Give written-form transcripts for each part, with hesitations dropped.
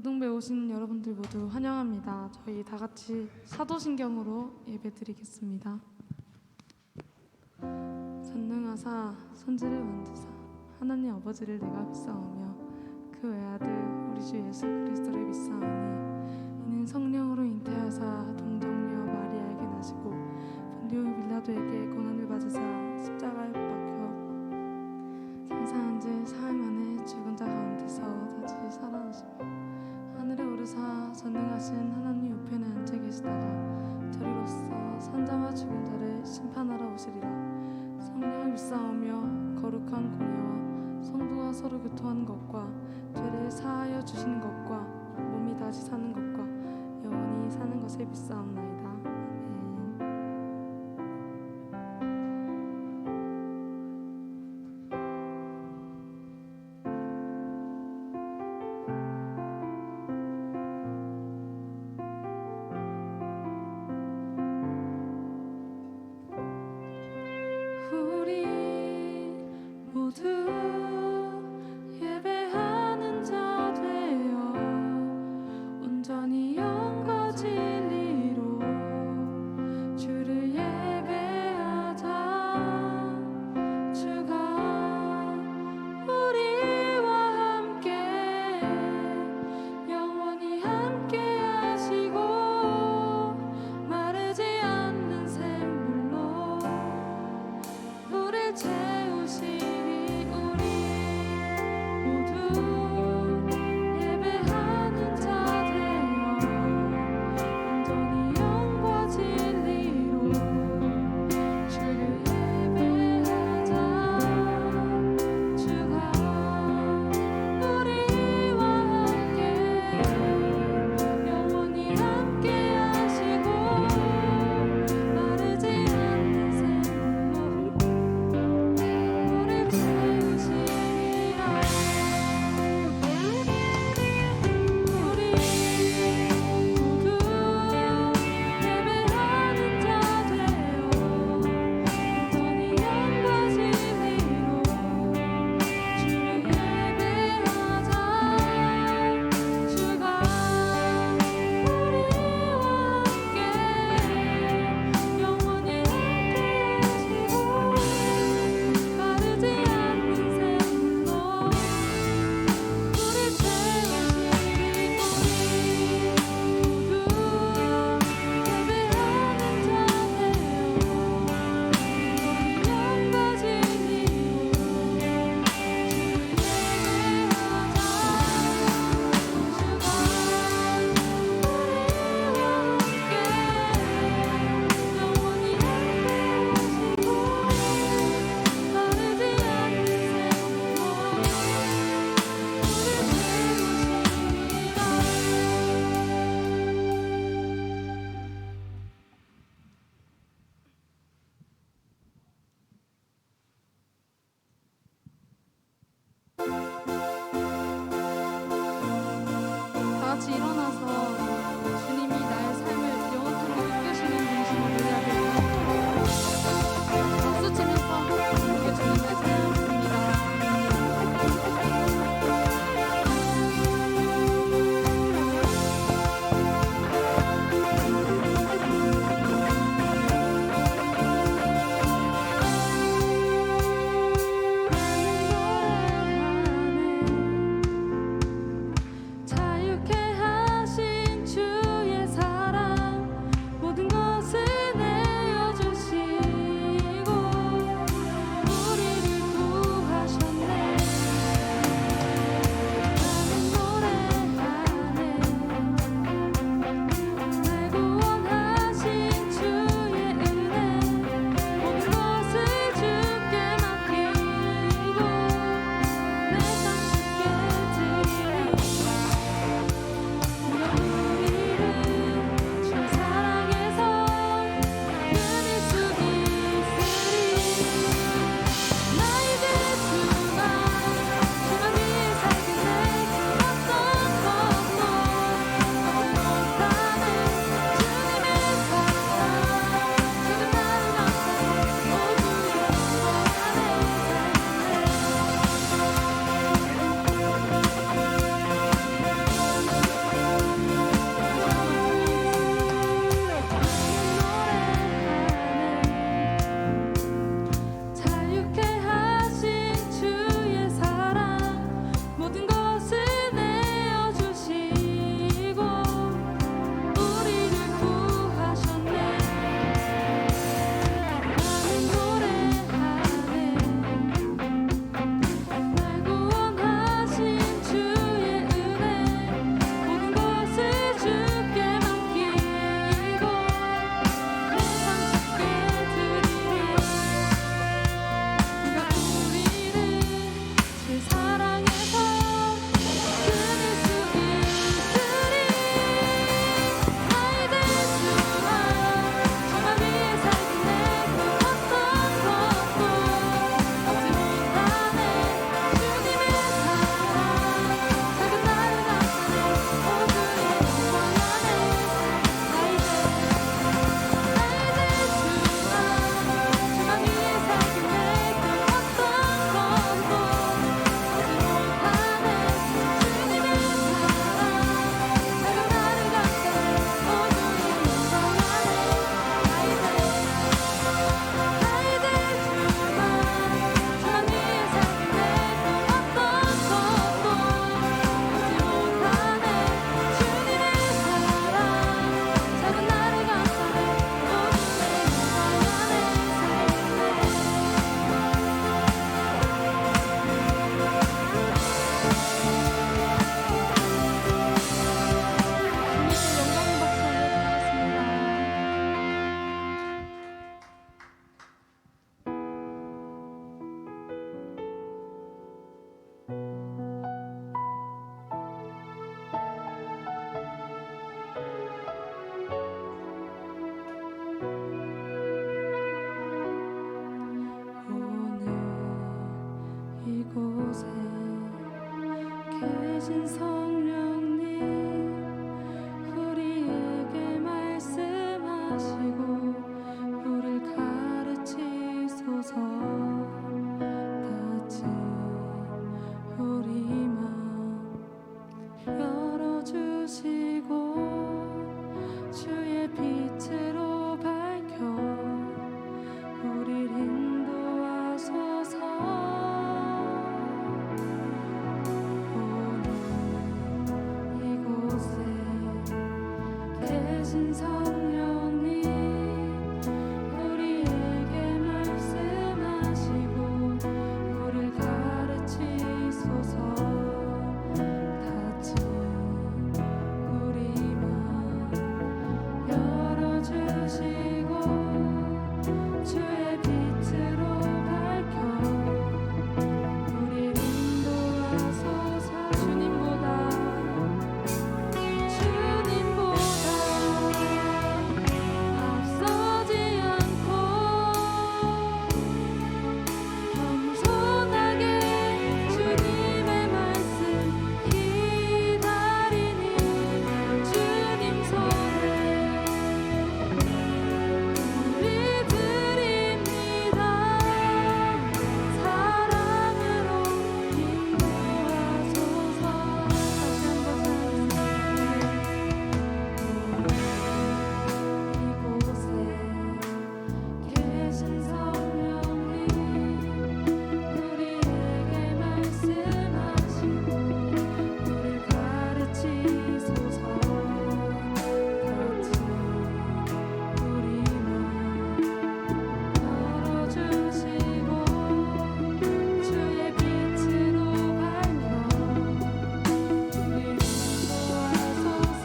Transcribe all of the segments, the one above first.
고등부에 오신 여러분들 모두 환영합니다. 저희 다 같이 사도신경으로 예배드리겠습니다. 전능하사 선지를 만드사 하나님 아버지를 내가 믿사오며 그 외아들 우리 주 예수 그리스도를 믿사오니 이는 성령으로 잉태하사 동정녀 마리아에게 나시고 본디오 빌라도에게 고난을 받으사 십자가에 못 박혀 장사한 지 사흘 만에 죽은 자 가운데서 다시 살아나시며 하늘에 오르사 전능하신 하나님 우편에 앉아 계시다가 저리로서 산자와 죽은 자를 심판하러 오시리라. 성령을 믿사오며 거룩한 공예와 성도가 서로 교통하는 것과 죄를 사하여 주시는 것과 몸이 다시 사는 것과 영원히 사는 것을 믿사옵나이다. 우리 모두 예배하는 자 되어 온전히 영과 진리로 주를 예배하자. 주가 우리와 함께 영원히 함께 하시고 마르지 않는 샘물로 물을 채우시리. 우리 모두 예배하는 자 되어 온전히 영과 진리로 주를 예배하자. 주가 우리와 함께 영원히 함께 하시고 마르지 않는 샘물로 물을 채우시리라. 우리 모두 예배하는 자 되어 온전히 영과 진리로 주를 예배하자. 주가 우리와 함께 영원히 함께 하시고 마르지 않는 샘물로 물을 채우시리. 우리 모두 예배하는 자 되어 영과 진리로 다 같이 일어나서 주님이 나의 삶을 영원토록 이끄시는 분이심을 노래하겠습니다. 박수 치면서 우리 주님을 찬양하겠습니다. 자유케 하시 열어주시고 주의 빛으로 밝혀 우릴 인도하소서. 오늘 이곳에 계신 성령님 우리에게 말씀하시고 우릴 가르치소서. 같이 우리 맘 열어주시고 주의 빛으로 밝혀 우릴 인도하소서. 주님보다 앞서지 않고 겸손하게 주님의 말씀 기다리니 주님 손에 우리 드립니다. 사랑으로 인도하소서. 다시 한번 이곳에 계신 성령님 우리에게 말씀하시고 우릴 가르치소서. 같이 우리 맘 열어주시고 주의 빛으로 밝혀 우릴 인도하소서.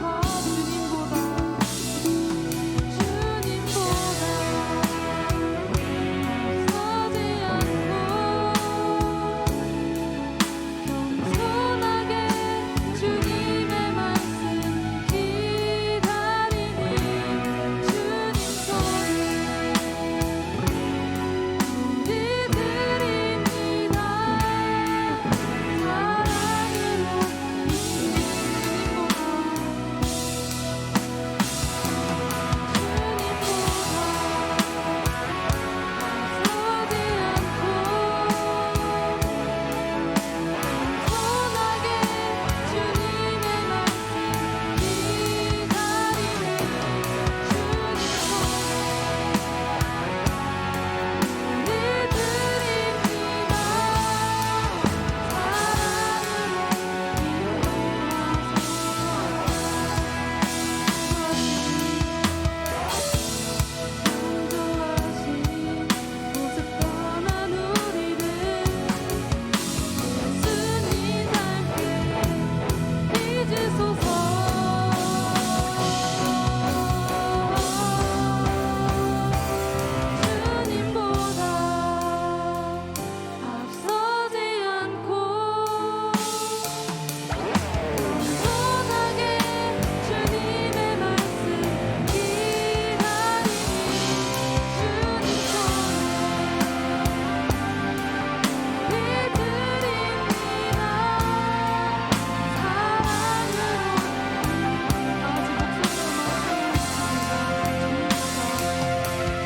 주님보다 앞서지 않고 겸손하게 주님의 말씀 기다리니 주님 손에 우리 드립니다. 사랑으로 모습 떠난 우리를 예수님 닮게 빚으소서. 주님보다 앞서지 않고 겸손하게 주님의 말씀 기다리니 주님 손에 우리 드립니다.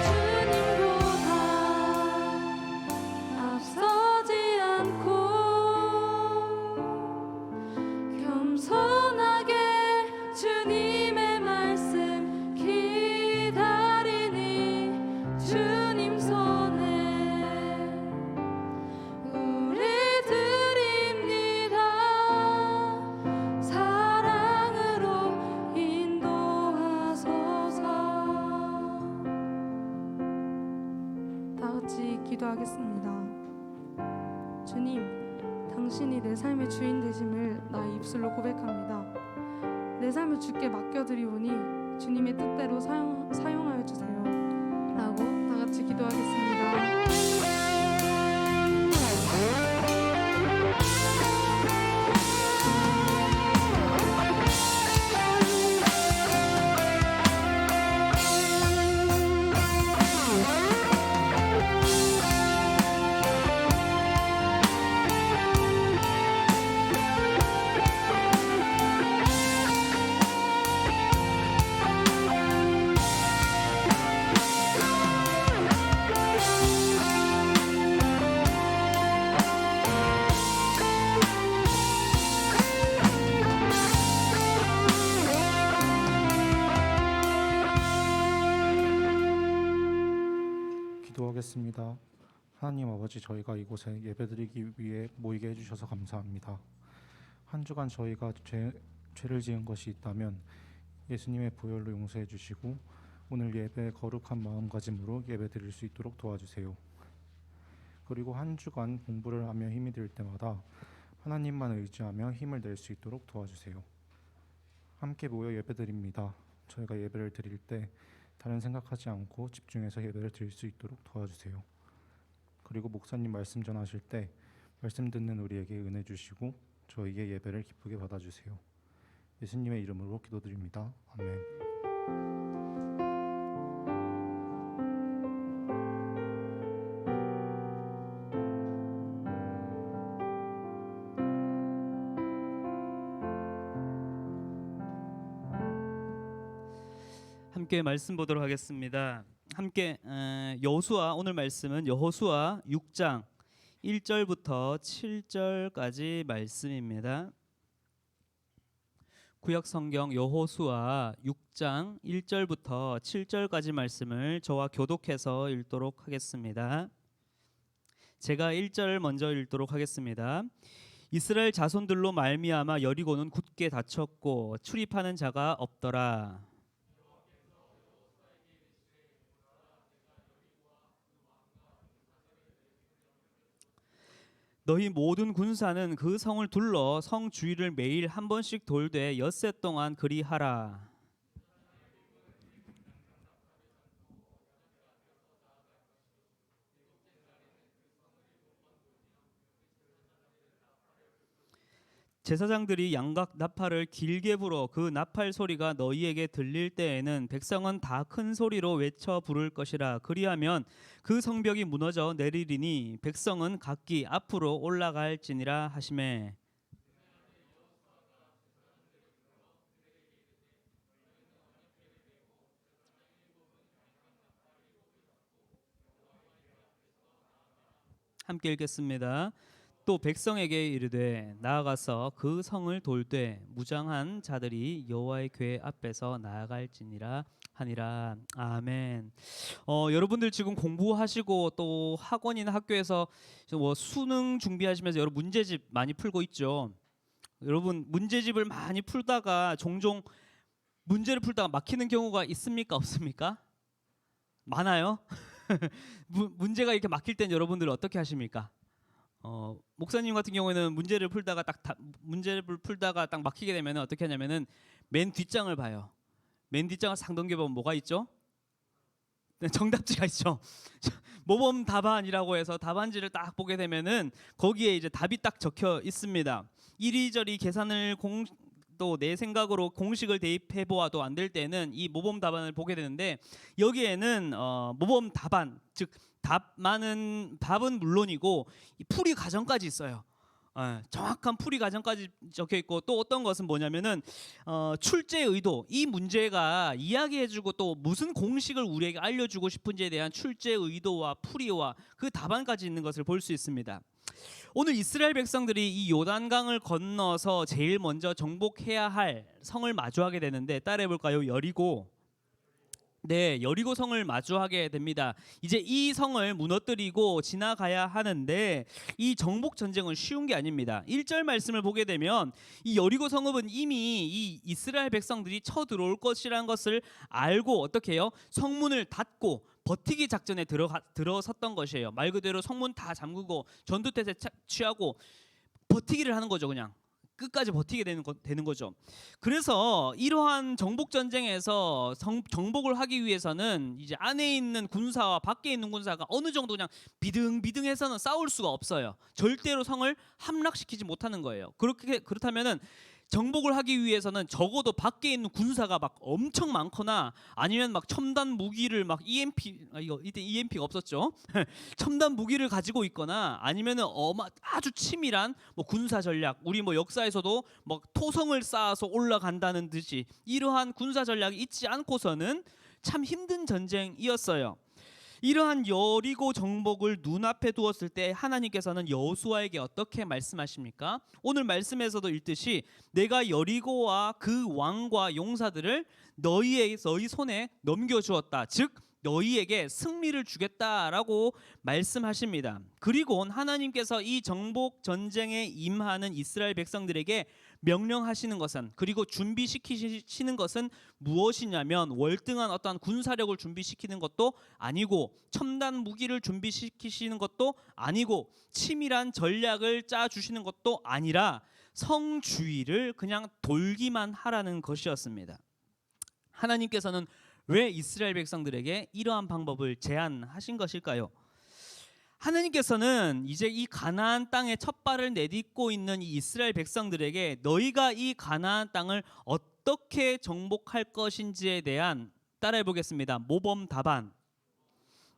주님보다 앞서지 않고 겸손하게 주님의 말씀 기다리니 주님 손에 우리 드립니다. 사랑으로 인도하소서. 다 같이 기도하겠습니다. 주님, 당신이 내 삶의 주인 되심을 나의 입술로 고백합니다. 내 삶을 주께 맡겨드리오니 주님의 뜻대로 사용하여 주세요. 라고 다 같이 기도하겠습니다. 기도하겠습니다. 하나님 아버지, 저희가 이곳에 예배드리기 위해 모이게 해주셔서 감사합니다. 한 주간 저희가 죄를 지은 것이 있다면 예수님의 보혈로 용서해 주시고 오늘 예배 거룩한 마음가짐으로 예배드릴 수 있도록 도와주세요. 그리고 한 주간 공부를 하며 힘이 들 때마다 하나님만 의지하며 힘을 낼 수 있도록 도와주세요. 함께 모여 예배드립니다. 저희가 예배를 드릴 때 다른 생각하지 않고 집중해서 예배를 드릴 수 있도록 도와주세요. 그리고 목사님 말씀 전하실 때 말씀 듣는 우리에게 은혜 주시고 저희의 예배를 기쁘게 받아주세요. 예수님의 이름으로 기도드립니다. 아멘. 함께 말씀 보도록 하겠습니다. 함께 여호수아, 오늘 말씀은 여호수아 6장 1절부터 7절까지 말씀입니다. 구약 성경 여호수아 6장 1절부터 7절까지 말씀을 저와 교독해서 읽도록 하겠습니다. 제가 1절 먼저 읽도록 하겠습니다. 이스라엘 자손들로 말미암아 여리고는 굳게 닫혔고 출입하는 자가 없더라. 너희 모든 군사는 그 성을 둘러 성 주위를 매일 한 번씩 돌되 엿새 동안 그리하라. 제사장들이 양각 나팔을 길게 불어 그 나팔 소리가 너희에게 들릴 때에는 백성은 다 큰 소리로 외쳐 부를 것이라. 그리하면 그 성벽이 무너져 내리리니 백성은 각기 앞으로 올라갈지니라 하시매. 함께 읽겠습니다. 또 백성에게 이르되 나아가서 그 성을 돌되 무장한 자들이 여호와의 궤 앞에서 나아갈지니라 하니라. 아멘. 여러분들 지금 공부하시고 또 학원이나 학교에서 뭐 수능 준비하시면서 여러분 문제집 많이 풀고 있죠. 여러분 문제집을 많이 풀다가 종종 문제를 풀다가 막히는 경우가 있습니까, 없습니까? 많아요. 문제가 이렇게 막힐 땐 여러분들 어떻게 하십니까? 목사님 같은 경우에는 문제를 풀다가 딱 막히게 되면 어떻게 하냐면은 맨 뒷장을 봐요. 맨 뒷장을 싹 넘겨보면 뭐가 있죠? 네, 정답지가 있죠. 모범 답안이라고 해서 답안지를 딱 보게 되면은 거기에 이제 답이 딱 적혀 있습니다. 이리저리 계산을 또 내 생각으로 공식을 대입해 보아도 안 될 때는 이 모범 답안을 보게 되는데 여기에는 모범 답안, 즉 답은 물론이고 이 풀이 과정까지 있어요. 정확한 풀이 과정까지 적혀 있고 또 어떤 것은 뭐냐면은 출제 의도, 이 문제가 이야기해주고 또 무슨 공식을 우리에게 알려주고 싶은지에 대한 출제 의도와 풀이와 그 답안까지 있는 것을 볼 수 있습니다. 오늘 이스라엘 백성들이 이 요단강을 건너서 제일 먼저 정복해야 할 성을 마주하게 되는데 따라해 볼까요? 여리고. 네, 여리고 성을 마주하게 됩니다. 이제 이 성을 무너뜨리고 지나가야 하는데 이 정복 전쟁은 쉬운 게 아닙니다. 1절 말씀을 보게 되면 이 여리고 성읍은 이미 이 이스라엘 백성들이 쳐들어올 것이라는 것을 알고 어떻게 해요? 성문을 닫고 버티기 작전에 들어섰던 것이에요. 말 그대로 성문 다 잠그고 전투태세 취하고 버티기를 하는 거죠. 그냥 끝까지 버티게 되는 거죠. 그래서 이러한 정복 전쟁에서 정복을 하기 위해서는 이제 안에 있는 군사와 밖에 있는 군사가 어느 정도 그냥 비등비등해서는 싸울 수가 없어요. 절대로 성을 함락시키지 못하는 거예요. 그렇다면은 정복을 하기 위해서는 적어도 밖에 있는 군사가 막 엄청 많거나 아니면 막 첨단 무기를 막 이때 EMP가 없었죠. 첨단 무기를 가지고 있거나 아니면은 아주 치밀한 뭐 군사 전략, 우리 뭐 역사에서도 뭐 토성을 쌓아서 올라간다는 듯이 이러한 군사 전략이 있지 않고서는 참 힘든 전쟁이었어요. 이러한 여리고 정복을 눈앞에 두었을 때 하나님께서는 여호수아에게 어떻게 말씀하십니까? 오늘 말씀에서도 읽듯이 내가 여리고와 그 왕과 용사들을 너희 손에 넘겨주었다. 즉 너희에게 승리를 주겠다라고 말씀하십니다. 그리고 하나님께서 이 정복 전쟁에 임하는 이스라엘 백성들에게 명령하시는 것은, 그리고 준비시키시는 것은 무엇이냐면 월등한 어떠한 군사력을 준비시키는 것도 아니고 첨단 무기를 준비시키시는 것도 아니고 치밀한 전략을 짜주시는 것도 아니라 성주의를 그냥 돌기만 하라는 것이었습니다. 하나님께서는 왜 이스라엘 백성들에게 이러한 방법을 제안하신 것일까요? 하나님께서는 이제 이 가나안 땅에 첫 발을 내딛고 있는 이 이스라엘 백성들에게 너희가 이 가나안 땅을 어떻게 정복할 것인지에 대한, 따라해 보겠습니다, 모범 답안.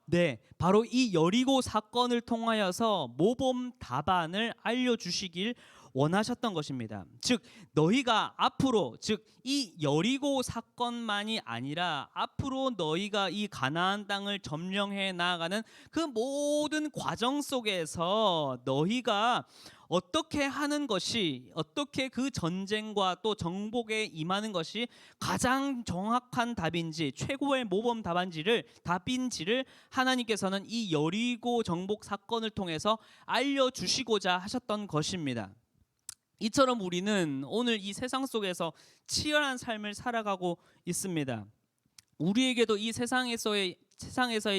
네, 바로 이 여리고 사건을 통하여서 모범 답안을 알려주시길 원하셨던 것입니다. 즉 너희가 앞으로, 즉 이 여리고 사건만이 아니라 앞으로 너희가 이 가나안 땅을 점령해 나아가는 그 모든 과정 속에서 너희가 어떻게 하는 것이, 어떻게 그 전쟁과 또 정복에 임하는 것이 가장 정확한 답인지, 최고의 모범 답인지를 하나님께서는 이 여리고 정복 사건을 통해서 알려주시고자 하셨던 것입니다. 이처럼 우리는 오늘 이 세상 속에서 치열한 삶을 살아가고 있습니다. 우리에게도 이 세상에서의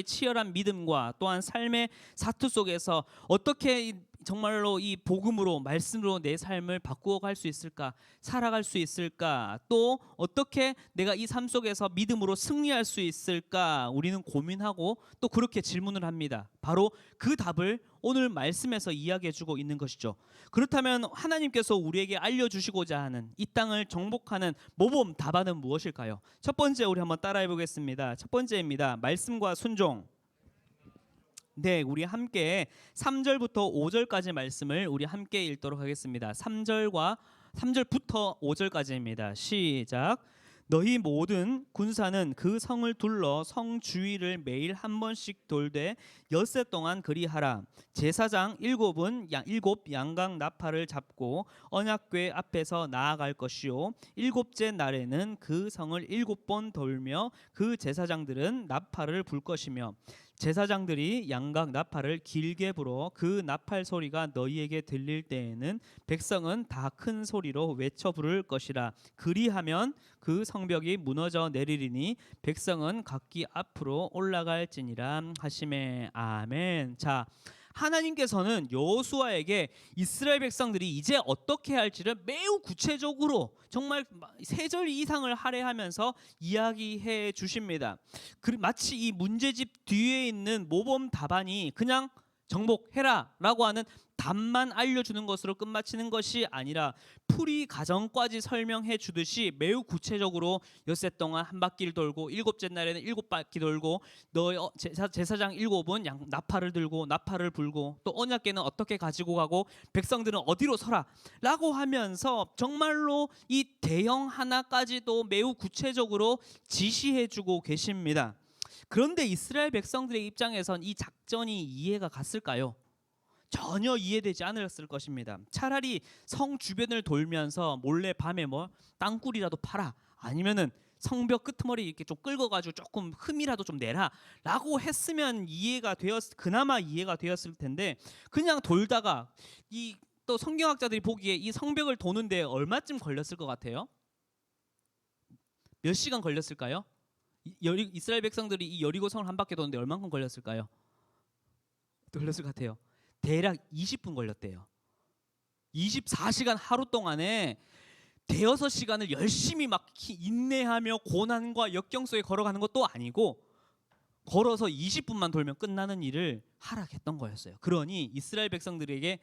치열한 믿음과 또한 삶의 사투 속에서 어떻게 정말로 이 복음으로, 말씀으로 내 삶을 바꾸어 갈 수 있을까, 살아갈 수 있을까, 또 어떻게 내가 이 삶 속에서 믿음으로 승리할 수 있을까, 우리는 고민하고 또 그렇게 질문을 합니다. 바로 그 답을 오늘 말씀에서 이야기해 주고 있는 것이죠. 그렇다면 하나님께서 우리에게 알려주시고자 하는 이 땅을 정복하는 모범 답안은 무엇일까요? 첫 번째, 우리 한번 따라해 보겠습니다. 첫 번째입니다. 말씀과 순종. 네, 우리 함께 3절부터 5절까지 말씀을 우리 함께 읽도록 하겠습니다. 3절부터 5절까지입니다. 시작. 너희 모든 군사는 그 성을 둘러 성 주위를 매일 한 번씩 돌되 엿새 동안 그리하라. 제사장 일곱 양각 나팔을 잡고 언약궤 앞에서 나아갈 것이요, 일곱째 날에는 그 성을 7번 돌며 그 제사장들은 나팔을 불 것이며, 제사장들이 양각 나팔을 길게 불어 그 나팔 소리가 너희에게 들릴 때에는 백성은 다 큰 소리로 외쳐 부를 것이라. 그리하면 그 성벽이 무너져 내리리니 백성은 각기 앞으로 올라갈지니라 하시매. 아멘. 자, 하나님께서는 여호수아에게 이스라엘 백성들이 이제 어떻게 할지를 매우 구체적으로 정말 3절 이상을 할애하면서 이야기해 주십니다. 마치 이 문제집 뒤에 있는 모범 답안이 그냥 정복해라 라고 하는 답만 알려주는 것으로 끝마치는 것이 아니라 풀이 가정까지 설명해 주듯이 매우 구체적으로 엿새 동안 한 바퀴를 돌고 7째 날에는 7바퀴 돌고 제사장 7은 나팔을 들고 나팔을 불고 또 언약궤는 어떻게 가지고 가고 백성들은 어디로 서라 라고 하면서 정말로 이 대형 하나까지도 매우 구체적으로 지시해 주고 계십니다. 그런데 이스라엘 백성들의 입장에선 이 작전이 이해가 갔을까요? 전혀 이해되지 않았을 것입니다. 차라리 성 주변을 돌면서 몰래 밤에 땅굴이라도 파라, 아니면은 성벽 끄트머리 이렇게 좀 긁어가지고 조금 흠이라도 좀 내라라고 했으면 그나마 이해가 되었을 텐데, 그냥 돌다가 또 성경학자들이 보기에 이 성벽을 도는데 얼마쯤 걸렸을 것 같아요? 몇 시간 걸렸을까요? 이스라엘 백성들이 이 여리고 성을 한 바퀴 도는데 얼만큼 걸렸을까요? 걸렸을 것 같아요. 대략 20분 걸렸대요. 24시간 하루 동안에 대여섯 시간을 열심히 막 인내하며 고난과 역경 속에 걸어가는 것도 아니고 걸어서 20분만 돌면 끝나는 일을 하락했던 거였어요. 그러니 이스라엘 백성들은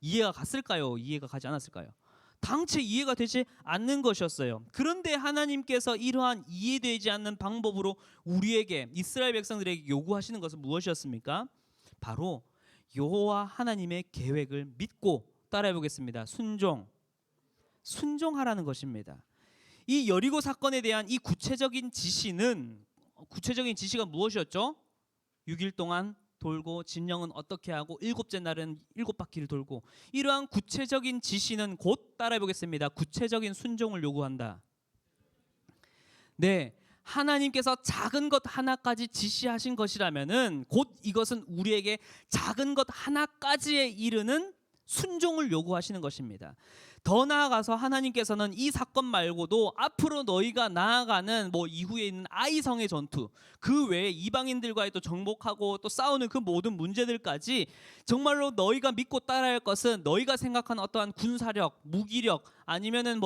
이해가 갔을까요? 이해가 가지 않았을까요? 당최 이해가 되지 않는 것이었어요. 그런데 하나님께서 이러한 이해되지 않는 방법으로 우리에게, 이스라엘 백성들에게 요구하시는 것은 무엇이었습니까? 바로 여호와 하나님의 계획을 믿고, 따라해 보겠습니다, 순종하라는 것입니다. 이 여리고 사건에 대한 이 구체적인 지시가 무엇이었죠? 6일 동안 돌고 진영은 어떻게 하고 7째 날은 7바퀴를 돌고, 이러한 구체적인 지시는 곧, 따라해 보겠습니다, 구체적인 순종을 요구한다. 네, 하나님께서 작은 것 하나까지 지시하신 것이라면은 곧 이것은 우리에게 작은 것 하나까지에 이르는 순종을 요구하시는 것입니다. 더 나아가서 하나님께서는 이 사건 말고도 앞으로 너희가 나아가는 이후에 있는 아이성의 전투, 그 외에 이방인들과의 또 정복하고 또 싸우는 그 모든 문제들까지 정말로 너희가 믿고 따라야 할 것은 너희가 생각하는 어떠한 군사력, 무기력 아니면은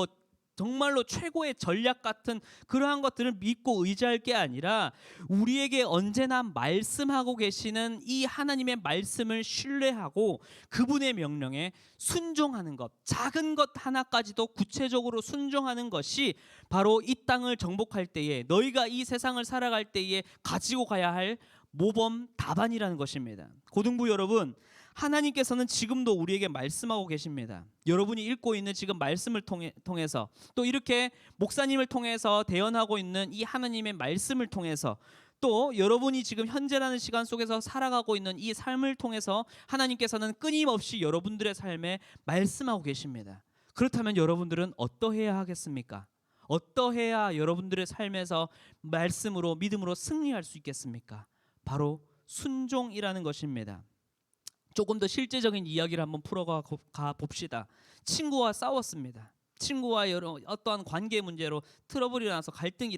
정말로 최고의 전략 같은 그러한 것들을 믿고 의지할 게 아니라 우리에게 언제나 말씀하고 계시는 이 하나님의 말씀을 신뢰하고 그분의 명령에 순종하는 것, 작은 것 하나까지도 구체적으로 순종하는 것이 바로 이 땅을 정복할 때에 너희가 이 세상을 살아갈 때에 가지고 가야 할 모범 답안이라는 것입니다. 고등부 여러분, 하나님께서는 지금도 우리에게 말씀하고 계십니다. 여러분이 읽고 있는 지금 말씀을 통해서 또 이렇게 목사님을 통해서 대언하고 있는 이 하나님의 말씀을 통해서 또 여러분이 지금 현재라는 시간 속에서 살아가고 있는 이 삶을 통해서 하나님께서는 끊임없이 여러분들의 삶에 말씀하고 계십니다. 그렇다면 여러분들은 어떠해야 하겠습니까? 어떠해야 여러분들의 삶에서 말씀으로 믿음으로 승리할 수 있겠습니까? 바로 순종이라는 것입니다. 조금 더 실제적인 이야기를 한번 풀어가 봅시다. 친구와 싸웠습니다. 친구와 어떠한 관계 문제로 트러블이 일어나서 갈등이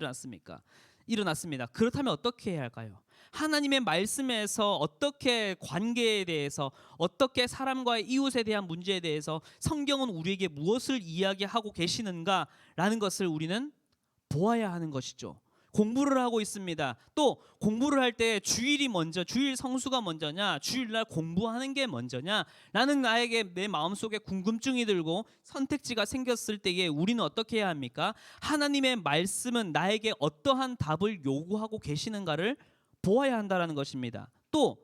일어났습니다. 그렇다면 어떻게 해야 할까요? 하나님의 말씀에서 어떻게 관계에 대해서, 어떻게 사람과의 이웃에 대한 문제에 대해서 성경은 우리에게 무엇을 이야기하고 계시는가라는 것을 우리는 보아야 하는 것이죠. 공부를 하고 있습니다. 또 공부를 할 때 주일 성수가 먼저냐, 주일날 공부하는 게 먼저냐 라는 내 마음속에 궁금증이 들고 선택지가 생겼을 때에 우리는 어떻게 해야 합니까? 하나님의 말씀은 나에게 어떠한 답을 요구하고 계시는가를 보아야 한다는 것입니다. 또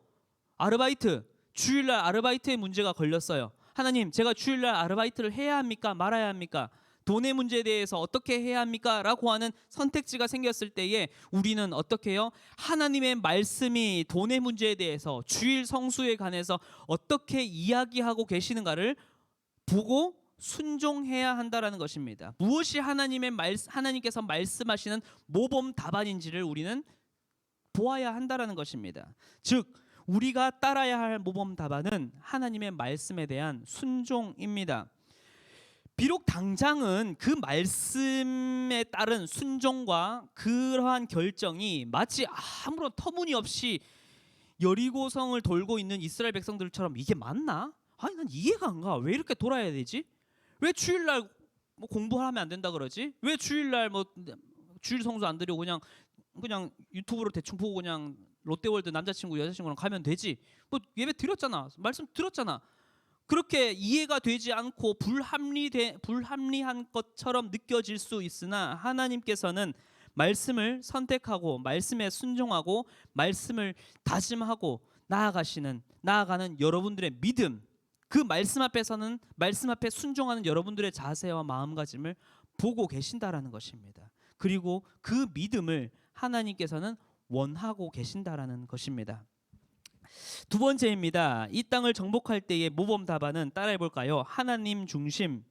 주일날 아르바이트의 문제가 걸렸어요. 하나님, 제가 주일날 아르바이트를 해야 합니까? 말아야 합니까? 돈의 문제에 대해서 어떻게 해야 합니까? 라고 하는 선택지가 생겼을 때에 우리는 어떻게 해요? 하나님의 말씀이 돈의 문제에 대해서, 주일 성수에 관해서 어떻게 이야기하고 계시는가를 보고 순종해야 한다라는 것입니다. 무엇이 하나님께서 말씀하시는 모범 답안인지를 우리는 보아야 한다라는 것입니다. 즉 우리가 따라야 할 모범 답안은 하나님의 말씀에 대한 순종입니다. 비록 당장은 그 말씀에 따른 순종과 그러한 결정이 마치 아무런 터무니없이 여리고성을 돌고 있는 이스라엘 백성들처럼 이게 맞나? 아니 난 이해가 안 가. 왜 이렇게 돌아야 되지? 왜 주일날 공부하면 안 된다 그러지? 왜 주일날 주일 성수 안 드리고 그냥 유튜브로 대충 보고 그냥 롯데월드 남자친구 여자친구랑 가면 되지? 예배 드렸잖아. 말씀 들었잖아. 그렇게 이해가 되지 않고 불합리한 것처럼 느껴질 수 있으나 하나님께서는 말씀을 선택하고 말씀에 순종하고 말씀을 다짐하고 나아가는 여러분들의 믿음, 그 말씀 앞에 순종하는 여러분들의 자세와 마음가짐을 보고 계신다라는 것입니다. 그리고 그 믿음을 하나님께서는 원하고 계신다라는 것입니다. 두 번째입니다. 이 땅을 정복할 때의 모범 답안은 따라해 볼까요? 하나님 중심.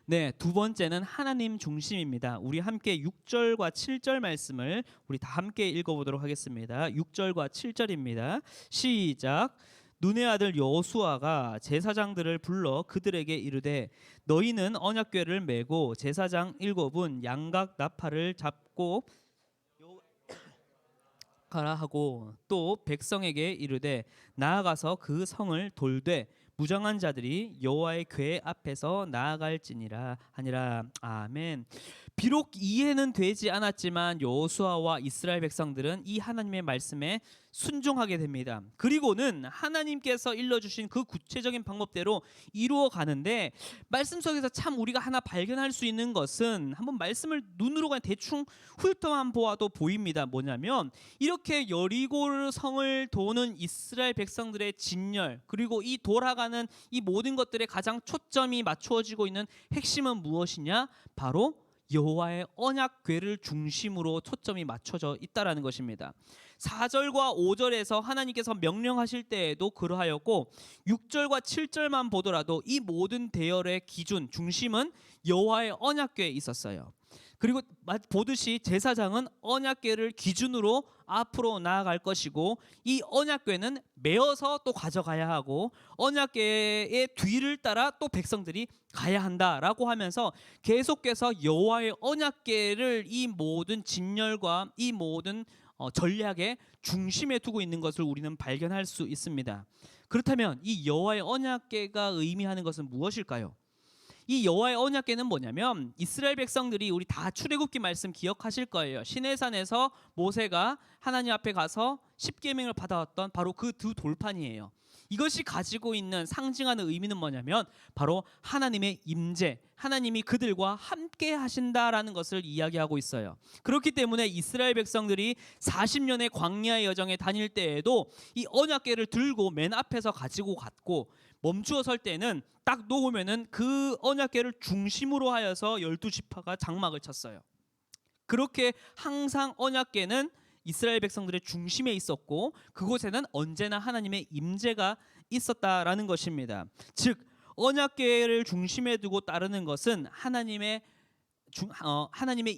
네, 두 번째는 하나님 중심입니다. 우리 함께 6절과 7절 말씀을 우리 다 함께 읽어보도록 하겠습니다. 6절과 7절입니다. 시작. 눈의 아들 여호수아가 제사장들을 불러 그들에게 이르되 너희는 언약궤를 메고 제사장 7은 양각 나팔을 잡고 가라 하고 또 백성에게 이르되 나아가서 그 성을 돌되 무장한 자들이 여호와의 궤 앞에서 나아갈지니라 하니라. 아멘. 비록 이해는 되지 않았지만 여호수아와 이스라엘 백성들은 이 하나님의 말씀에 순종하게 됩니다. 그리고는 하나님께서 일러주신 그 구체적인 방법대로 이루어 가는데 말씀 속에서 참 우리가 하나 발견할 수 있는 것은 한번 말씀을 눈으로 그냥 대충 훑어만 보아도 보입니다. 뭐냐면 이렇게 여리고 성을 도는 이스라엘 백성들의 진열, 그리고 이 돌아가는 이 모든 것들에 가장 초점이 맞추어지고 있는 핵심은 무엇이냐? 바로 여호와의 언약궤를 중심으로 초점이 맞춰져 있다라는 것입니다. 4절과 5절에서 하나님께서 명령하실 때에도 그러하였고 6절과 7절만 보더라도 이 모든 대열의 기준 중심은 여호와의 언약궤에 있었어요. 그리고 보듯이 제사장은 언약궤를 기준으로 앞으로 나아갈 것이고, 이 언약궤는 메어서 또 가져가야 하고 언약궤의 뒤를 따라 또 백성들이 가야 한다라고 하면서 계속해서 여호와의 언약궤를 이 모든 진열과 이 모든 전략의 중심에 두고 있는 것을 우리는 발견할 수 있습니다. 그렇다면 이 여호와의 언약궤가 의미하는 것은 무엇일까요? 이 여호와의 언약궤는 뭐냐면, 이스라엘 백성들이, 우리 다 출애굽기 말씀 기억하실 거예요. 시내산에서 모세가 하나님 앞에 가서 십계명을 받아왔던 바로 그 두 돌판이에요. 이것이 가지고 있는 상징하는 의미는 뭐냐면 바로 하나님의 임재, 하나님이 그들과 함께 하신다라는 것을 이야기하고 있어요. 그렇기 때문에 이스라엘 백성들이 40년의 광야의 여정에 다닐 때에도 이 언약궤를 들고 맨 앞에서 가지고 갔고, 멈추어 설 때는 딱 놓으면은 그 언약궤를 중심으로 하여서 12지파가 장막을 쳤어요. 그렇게 항상 언약궤는 이스라엘 백성들의 중심에 있었고, 그곳에는 언제나 하나님의 임재가 있었다라는 것입니다. 즉 언약궤를 중심에 두고 따르는 것은 하나님의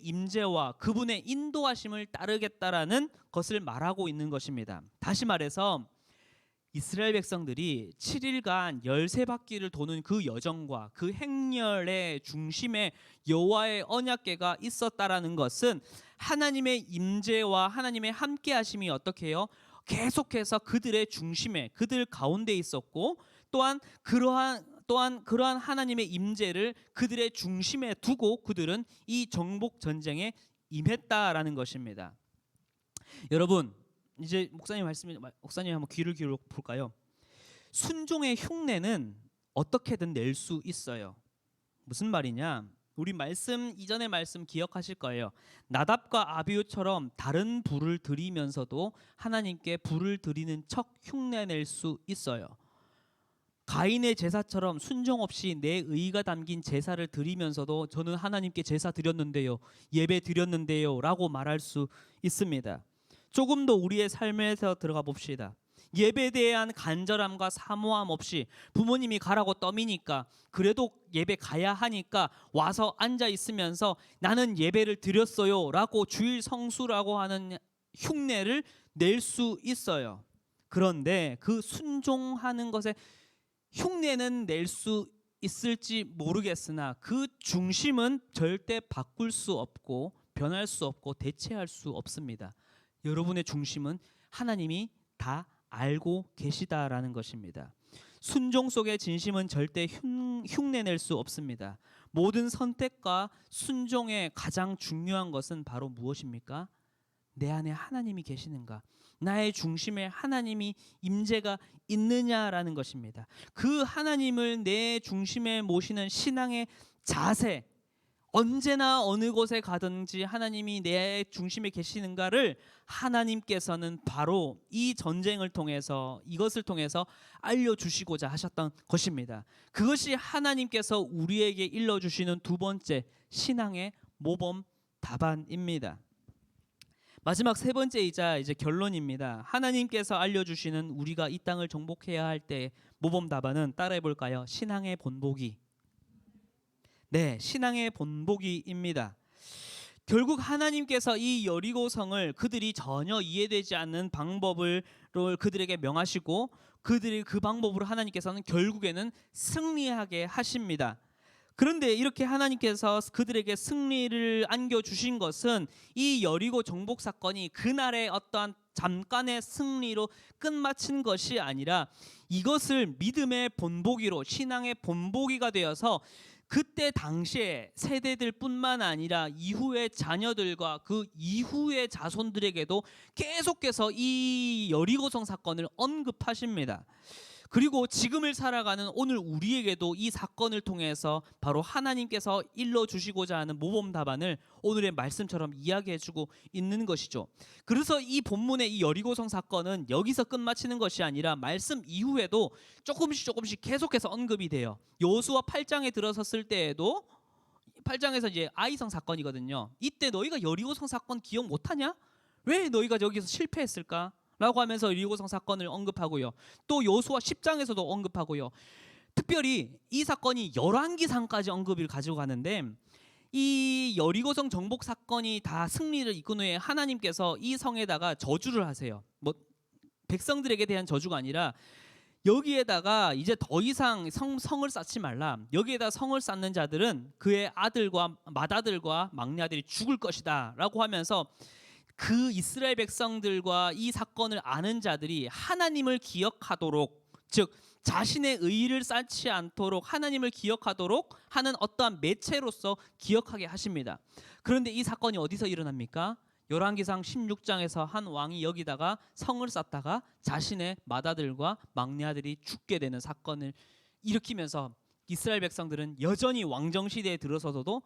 임재와 그분의 인도하심을 따르겠다라는 것을 말하고 있는 것입니다. 다시 말해서 이스라엘 백성들이 7일간 13바퀴를 도는 그 여정과 그 행렬의 중심에 여호와의 언약궤가 있었다라는 것은 하나님의 임재와 하나님의 함께하심이 어떻게 해요? 계속해서 그들의 중심에, 그들 가운데 있었고, 또한 그러한 하나님의 임재를 그들의 중심에 두고 그들은 이 정복 전쟁에 임했다라는 것입니다. 여러분, 이제 목사님 한번 귀를 기울여 볼까요? 순종의 흉내는 어떻게든 낼 수 있어요. 무슨 말이냐? 우리 이전의 말씀 기억하실 거예요. 나답과 아비후처럼 다른 불을 드리면서도 하나님께 불을 드리는 척 흉내낼 수 있어요. 가인의 제사처럼 순종 없이 내 의가 담긴 제사를 드리면서도 저는 하나님께 제사 드렸는데요, 예배 드렸는데요 라고 말할 수 있습니다. 조금 더 우리의 삶에서 들어가 봅시다. 예배에 대한 간절함과 사모함 없이 부모님이 가라고 떠미니까 그래도 예배 가야 하니까 와서 앉아 있으면서 나는 예배를 드렸어요 라고 주일 성수라고 하는 흉내를 낼 수 있어요. 그런데 그 순종하는 것에 흉내는 낼 수 있을지 모르겠으나 그 중심은 절대 바꿀 수 없고 변할 수 없고 대체할 수 없습니다. 여러분의 중심은 하나님이 다 알고 계시다라는 것입니다. 순종 속의 진심은 절대 흉내낼 수 없습니다. 모든 선택과 순종의 가장 중요한 것은 바로 무엇입니까? 내 안에 하나님이 계시는가? 나의 중심에 하나님이 임재가 있느냐라는 것입니다. 그 하나님을 내 중심에 모시는 신앙의 자세, 언제나 어느 곳에 가든지 하나님이 내 중심에 계시는가를 하나님께서는 바로 이 전쟁을 통해서, 이것을 통해서 알려주시고자 하셨던 것입니다. 그것이 하나님께서 우리에게 일러주시는 두 번째 신앙의 모범 답안입니다. 마지막 세 번째이자 이제 결론입니다. 하나님께서 알려주시는 우리가 이 땅을 정복해야 할 때 모범 답안은 따라해 볼까요? 신앙의 본보기. 네, 신앙의 본보기입니다. 결국 하나님께서 이 여리고성을 그들이 전혀 이해되지 않는 방법을 그들에게 명하시고, 그들이 그 방법으로 하나님께서는 결국에는 승리하게 하십니다. 그런데 이렇게 하나님께서 그들에게 승리를 안겨주신 것은 이 여리고 정복 사건이 그날의 어떠한 잠깐의 승리로 끝마친 것이 아니라 이것을 믿음의 본보기로, 신앙의 본보기가 되어서 그때 당시에 세대들 뿐만 아니라 이후의 자녀들과 그 이후의 자손들에게도 계속해서 이 여리고성 사건을 언급하십니다. 그리고 지금을 살아가는 오늘 우리에게도 이 사건을 통해서 바로 하나님께서 일러주시고자 하는 모범 답안을 오늘의 말씀처럼 이야기해주고 있는 것이죠. 그래서 이 본문의 이 여리고성 사건은 여기서 끝마치는 것이 아니라 말씀 이후에도 조금씩 계속해서 언급이 돼요. 여호수아 8장에 들어섰을 때에도 8장에서 이제 아이성 사건이거든요. 이때 너희가 여리고성 사건 기억 못하냐? 왜 너희가 여기서 실패했을까? 라고 하면서 여리고성 사건을 언급하고요. 또 여호수아 10장에서도 언급하고요. 특별히 이 사건이 열왕기상까지 언급을 가지고 가는데 이 여리고성 정복 사건이 다 승리를 이끈 후에 하나님께서 이 성에다가 저주를 하세요. 뭐 백성들에게 대한 저주가 아니라 여기에다가 이제 더 이상 성을 쌓지 말라. 여기에다 성을 쌓는 자들은 그의 아들과 맏아들과 막내 아들이 죽을 것이다 라고 하면서 그 이스라엘 백성들과 이 사건을 아는 자들이 하나님을 기억하도록, 즉 자신의 의의를 쌓지 않도록 하나님을 기억하도록 하는 어떠한 매체로서 기억하게 하십니다. 그런데 이 사건이 어디서 일어납니까? 열왕기상 16장에서 한 왕이 여기다가 성을 쌓다가 자신의 맏아들과 막내 아들이 죽게 되는 사건을 일으키면서 이스라엘 백성들은 여전히 왕정 시대에 들어서서도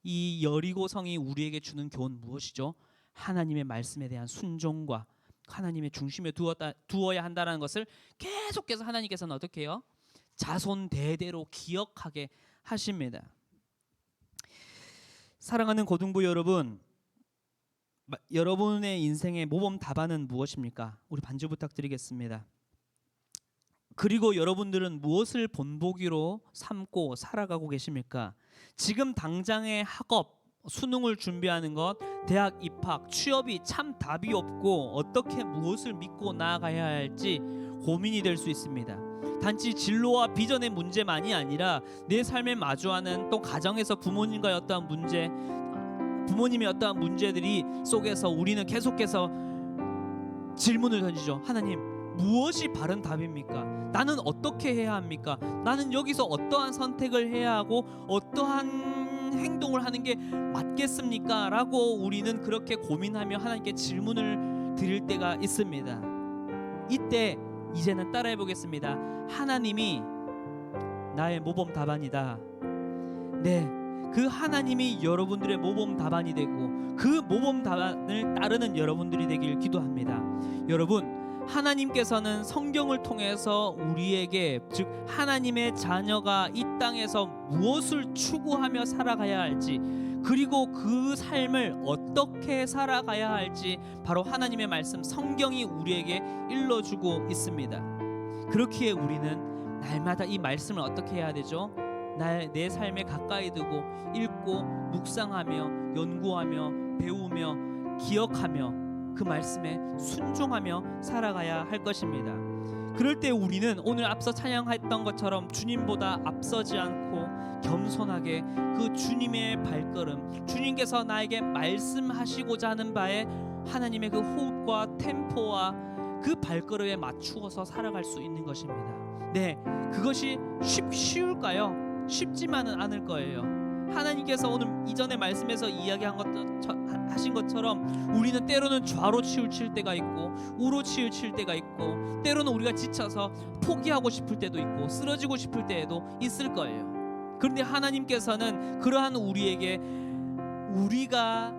이 여리고 성이 우리에게 주는 교훈 무엇이죠? 하나님의 말씀에 대한 순종과 하나님의 중심에 두어야 한다는 것을 계속해서 하나님께서는 어떻게 해요? 자손 대대로 기억하게 하십니다. 사랑하는 고등부 여러분, 여러분의 인생의 모범 답안은 무엇입니까? 우리 반주 부탁드리겠습니다. 그리고 여러분들은 무엇을 본보기로 삼고 살아가고 계십니까? 지금 당장의 학업, 수능을 준비하는 것, 대학 입학, 취업이 참 답이 없고 어떻게 무엇을 믿고 나아가야 할지 고민이 될 수 있습니다. 단지 진로와 비전의 문제만이 아니라 내 삶에 마주하는 또 가정에서 부모님과의 어떠한 문제, 부모님의 어떠한 문제들이 속에서 우리는 계속해서 질문을 던지죠. 하나님, 무엇이 바른 답입니까? 나는 어떻게 해야 합니까? 나는 여기서 어떠한 선택을 해야 하고 어떠한 행동을 하는 게 맞겠습니까? 라고 우리는 그렇게 고민하며 하나님께 질문을 드릴 때가 있습니다. 이때 이제는 따라해 보겠습니다. 하나님이 나의 모범 답안이다. 네, 그 하나님이 여러분들의 모범 답안이 되고 그 모범 답안을 따르는 여러분들이 되길 기도합니다. 여러분, 하나님께서는 성경을 통해서 우리에게, 즉 하나님의 자녀가 이 땅에서 무엇을 추구하며 살아가야 할지, 그리고 그 삶을 어떻게 살아가야 할지 바로 하나님의 말씀 성경이 우리에게 일러주고 있습니다. 그렇기에 우리는 날마다 이 말씀을 어떻게 해야 되죠? 내 삶에 가까이 두고 읽고 묵상하며 연구하며 배우며 기억하며 그 말씀에 순종하며 살아가야 할 것입니다. 그럴 때 우리는 오늘 앞서 찬양했던 것처럼 주님보다 앞서지 않고 겸손하게 그 주님의 발걸음, 주님께서 나에게 말씀하시고자 하는 바에 하나님의 그 호흡과 템포와 그 발걸음에 맞추어서 살아갈 수 있는 것입니다. 네, 그것이 쉬울까요? 쉽지만은 않을 거예요. 하나님께서 오늘 이전에 말씀에서 하신 것처럼 우리는 때로는 좌로 치우칠 때가 있고 우로 치우칠 때가 있고 때로는 우리가 지쳐서 포기하고 싶을 때도 있고 쓰러지고 싶을 때에도 있을 거예요. 그런데 하나님께서는 그러한 우리에게 우리가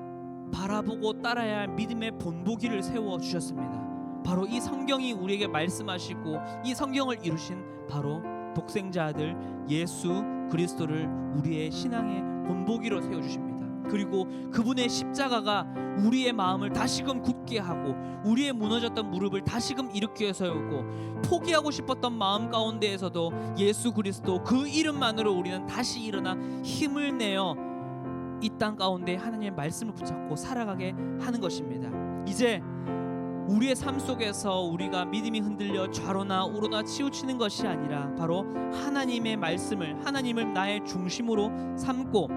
바라보고 따라야 할 믿음의 본보기를 세워주셨습니다. 바로 이 성경이 우리에게 말씀하시고 이 성경을 이루신 바로 독생자 아들 예수 그리스도를 우리의 신앙의 본보기로 세워주십니다. 그리고 그분의 십자가가 우리의 마음을 다시금 굳게 하고 우리의 무너졌던 무릎을 다시금 일으켜 세우고 포기하고 싶었던 마음 가운데에서도 예수 그리스도 그 이름만으로 우리는 다시 일어나 힘을 내어 이 땅 가운데 하나님의 말씀을 붙잡고 살아가게 하는 것입니다. 이제 우리의 삶 속에서 우리가 믿음이 흔들려 좌로나 우로나 치우치는 것이 아니라 바로 하나님의 말씀을, 하나님을 나의 중심으로 삼고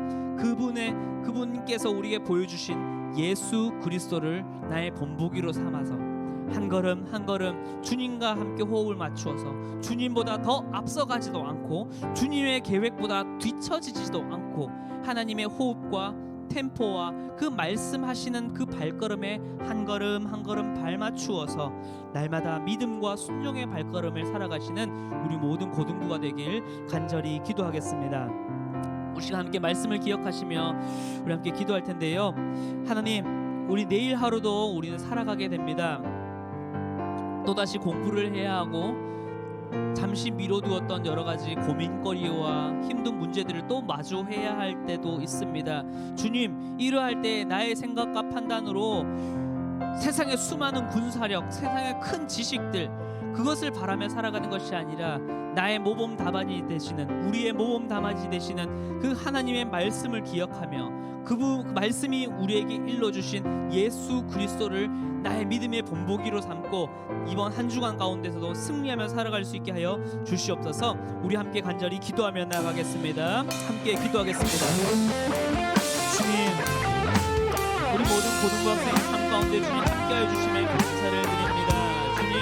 그분께서 우리에게 보여주신 예수 그리스도를 나의 본보기로 삼아서 한 걸음 한 걸음 주님과 함께 호흡을 맞추어서 주님보다 더 앞서가지도 않고 주님의 계획보다 뒤처지지도 않고 하나님의 호흡과 템포와 그 말씀하시는 그 발걸음에 한 걸음 한 걸음 발맞추어서 날마다 믿음과 순종의 발걸음을 살아가시는 우리 모든 고등부가 되길 간절히 기도하겠습니다. 우리 시간 함께 말씀을 기억하시며 우리 함께 기도할 텐데요. 하나님, 우리 내일 하루도 우리는 살아가게 됩니다. 또다시 공부를 해야 하고 잠시 미뤄두었던 여러 가지 고민거리와 힘든 문제들을 또 마주해야 할 때도 있습니다. 주님, 이러할 때 나의 생각과 판단으로 세상의 수많은 군사력, 세상의 큰 지식들, 그것을 바라며 살아가는 것이 아니라 나의 모범 답안이 되시는, 우리의 모범 답안이 되시는 그 하나님의 말씀을 기억하며 그 말씀이 우리에게 일러주신 예수 그리스도를 나의 믿음의 본보기로 삼고 이번 한 주간 가운데서도 승리하며 살아갈 수 있게 하여 주시옵소서. 우리 함께 간절히 기도하며 나아가겠습니다. 함께 기도하겠습니다. 주님, 우리 모든 고등학생 삶 가운데 주님 함께하여 주심에 감사를 드립니다. 주님,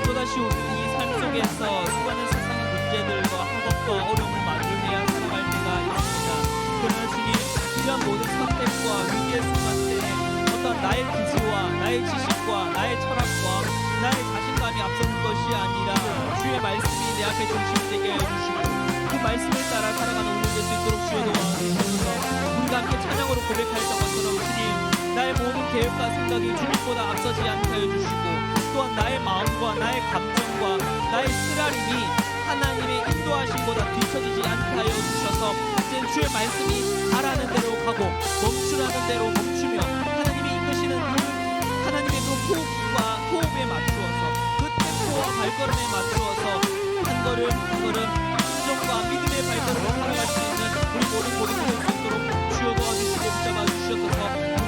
또다시 우리 이 삶 속에서 수많은 세상의 문제들과 학업과 어려움을 마주해야 살아갈 때가 있습니다. 그러나 주님, 이러한 모든 선택과 위기의 순간 때 어떤 나의 기지와 나의 지식과 나의 철학과 나의 자신감이 앞서는 것이 아니라 주의 말씀이 내 앞에 중심되게 해주시고 그 말씀을 따라 살아가는 우리 될 수 있도록 주여 도와주시옵소서. 우리가 함께 찬양으로 고백하였던 것처럼 주님, 나의 모든 계획과 생각이 주님보다 앞서지 않게 하여 주시고 또한 나의 마음과 나의 감정과 나의 쓰라림이 하나님의 인도하심보다 뒤처지지 않게 하여 주셔서 이제 주의 말씀이 가라는 대로 가고 멈추라는 대로 멈추며 하나님이 이끄시는 하나님의 그 호흡에 맞추어서 그 템포와 발걸음에 맞추어서 한 걸음 한 걸음 순종과 믿음의 발걸음을 살아갈 수 있는 우리 모든 될 수 있도록 주여 도와주시고 붙잡아 주셔서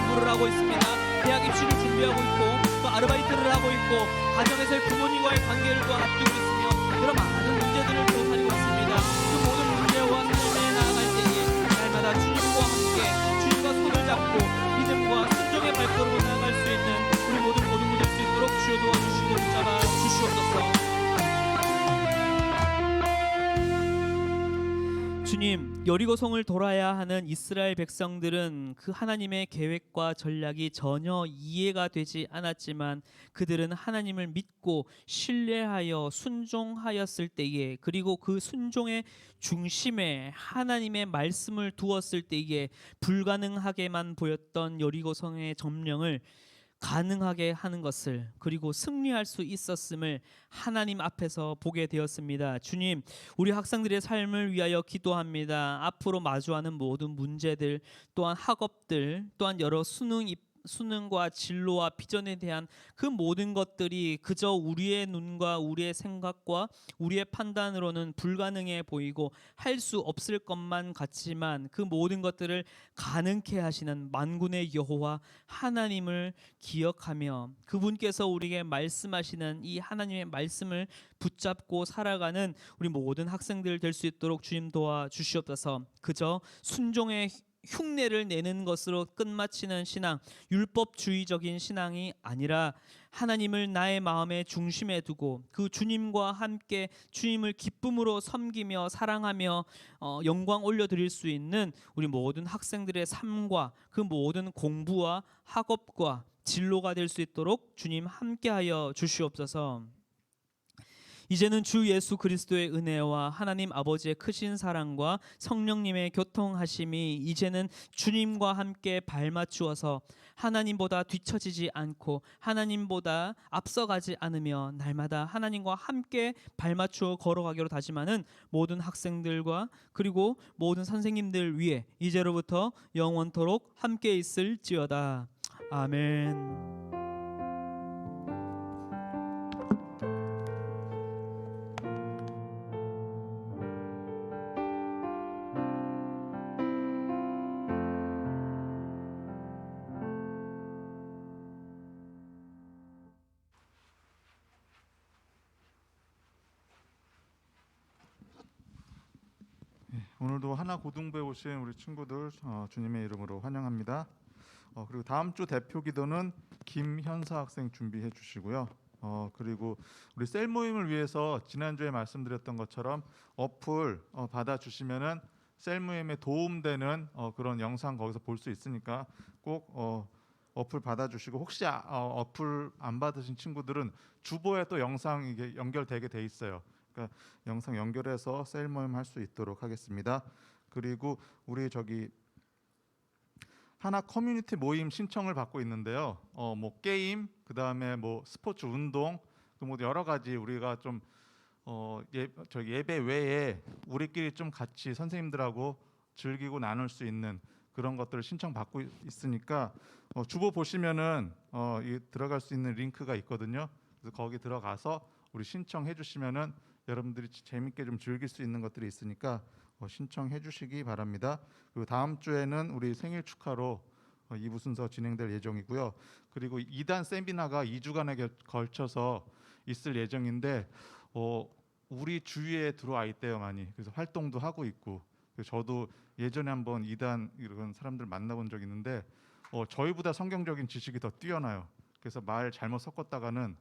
공부를 하고 있습니다. 대학 입시를 준비하고 있고 또 아르바이트를 하고 있고 가정에서의 부모님과의 관계를 또 앞두고 있으며 여러 많은 문제들을 또 살리고 있습니다. 그 모든 문제와 삶에 나아갈 때에 날마다 주님과 함께 주님과 손을 잡고 믿음과 순종의 발걸음으로 나아갈 수 있는 우리 모든 될 수 있도록 주여 도와주시고 붙잡아 주시옵소서. 주님, 여리고성을 돌아야 하는 이스라엘 백성들은 그 하나님의 계획과 전략이 전혀 이해가 되지 않았지만 그들은 하나님을 믿고 신뢰하여 순종하였을 때에, 그리고 그 순종의 중심에 하나님의 말씀을 두었을 때에 불가능하게만 보였던 여리고성의 점령을 가능하게 하는 것을, 그리고 승리할 수 있었음을 하나님 앞에서 보게 되었습니다. 주님, 우리 학생들의 삶을 위하여 기도합니다. 앞으로 마주하는 모든 문제들, 또한 학업들, 또한 여러 수능과 진로와 비전에 대한 그 모든 것들이 그저 우리의 눈과 우리의 생각과 우리의 판단으로는 불가능해 보이고 할 수 없을 것만 같지만 그 모든 것들을 가능케 하시는 만군의 여호와 하나님을 기억하며 그분께서 우리에게 말씀하시는 이 하나님의 말씀을 붙잡고 살아가는 우리 모든 학생들 될 수 있도록 주님 도와주시옵소서. 그저 순종의 흉내를 내는 것으로 끝마치는 신앙, 율법주의적인 신앙이 아니라 하나님을 나의 마음의 중심에 두고 그 주님과 함께 주님을 기쁨으로 섬기며 사랑하며 영광 올려드릴 수 있는 우리 모든 학생들의 삶과 그 모든 공부와 학업과 진로가 될 수 있도록 주님 함께하여 주시옵소서. 이제는 주 예수 그리스도의 은혜와 하나님 아버지의 크신 사랑과 성령님의 교통하심이 이제는 주님과 함께 발맞추어서 하나님보다 뒤처지지 않고 하나님보다 앞서가지 않으며 날마다 하나님과 함께 발맞추어 걸어가기로 다짐하는 모든 학생들과 그리고 모든 선생님들 위해 이제로부터 영원토록 함께 있을지어다. 아멘. 오늘도 하나 고등부에 오신 우리 친구들 주님의 이름으로 환영합니다. 그리고 다음 주 대표 기도는 김현사 학생 준비해 주시고요. 그리고 우리 셀 모임을 위해서 지난주에 말씀드렸던 것처럼 어플 받아 주시면은 셀 모임에 도움되는 그런 영상 거기서 볼 수 있으니까 꼭 어플 받아 주시고, 혹시 어플 안 받으신 친구들은 주보에 또 영상 이게 연결되게 돼 있어요. 그러니까 영상 연결해서 셀 모임 할 수 있도록 하겠습니다. 그리고 우리 하나 커뮤니티 모임 신청을 받고 있는데요. 뭐 게임, 그다음에 뭐 스포츠, 운동, 뭐 여러 가지 우리가 좀 예배 외에 우리끼리 좀 같이 선생님들하고 즐기고 나눌 수 있는 그런 것들을 신청 받고 있으니까 주보 보시면은 들어갈 수 있는 링크가 있거든요. 그래서 거기 들어가서 우리 신청해 주시면은 여러분들이 재밌게 좀 즐길 수 있는 것들이 있으니까 신청해 주시기 바랍니다. 그리고 다음 주에는 우리 생일 축하로 2부 순서 진행될 예정이고요. 그리고 2단 세미나가 2주간에 걸쳐서 있을 예정인데 우리 주위에 들어와 있대요 많이. 그래서 활동도 하고 있고, 그래서 저도 예전에 한번 2단 이런 사람들 만나본 적 있는데 저희보다 성경적인 지식이 더 뛰어나요. 그래서 말 잘못 섞었다가는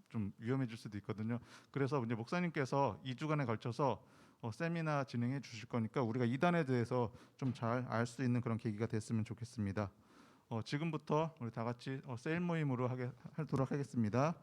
좀 위험해질 수도 있거든요. 그래서 이제 목사님께서 2주간에 걸쳐서 세미나 진행해 주실 거니까 우리가 2단에 대해서 좀 잘 알 수 있는 그런 계기가 됐으면 좋겠습니다. 지금부터 우리 다 같이 셀 모임으로 하도록 하겠습니다.